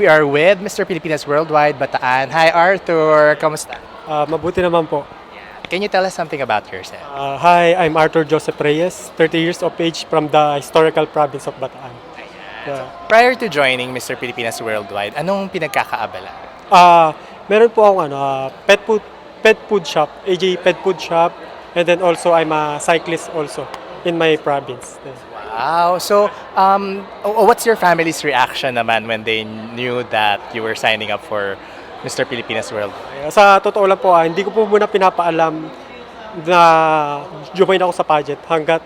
We are with Mr. Pilipinas Worldwide, Bataan. Hi, Arthur. Kamusta? Mabuti naman po. Can you tell us something about yourself? Hi, I'm Arthur Joseph Reyes, 30 years of age from the historical province of Bataan. Yeah. Prior to joining Mr. Pilipinas Worldwide, anong pinagkakaabala? Meron po akong pet food shop, AJ Pet Food Shop, and then also I'm a cyclist also in my province. Wow. So, what's your family's reaction naman when they knew that you were signing up for Mr. Pilipinas Worldwide? Sa totoo lang po, hindi ko po muna pinapaalam na join ako sa pageant hanggat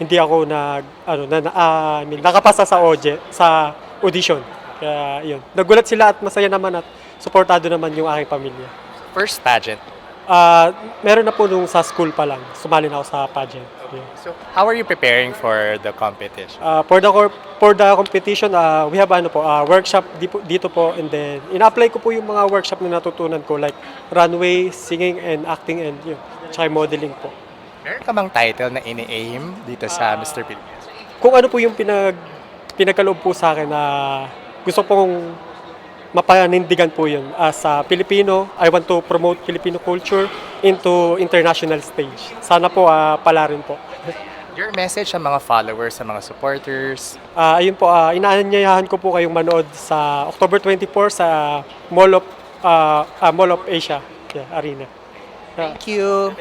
hindi ako nakapasa sa audition. Kaya yun. Nagulat sila at masaya naman at suportado naman yung aking pamilya. First pageant. Meron na po nung sa school pa lang, sumali na ako sa pageant. Yeah. So, how are you preparing for the competition? For the competition, we have workshop dito po, and then ina-apply ko po yung mga workshop na natutunan ko like runway, singing and acting and yun, tsaka modeling po. Meron ka bang title na ini-aim dito sa Mr. Pilipinas? Kung ano po yung pinagkaloob po sa akin na gusto pong mapanindigan po yun. As a Filipino, I want to promote Filipino culture into international stage. Sana po pala rin po. Your message sa mga followers, sa mga supporters? Ayun po, inaanyayahan ko po kayong manood sa October 24 sa Mall of Asia Arena. Thank you.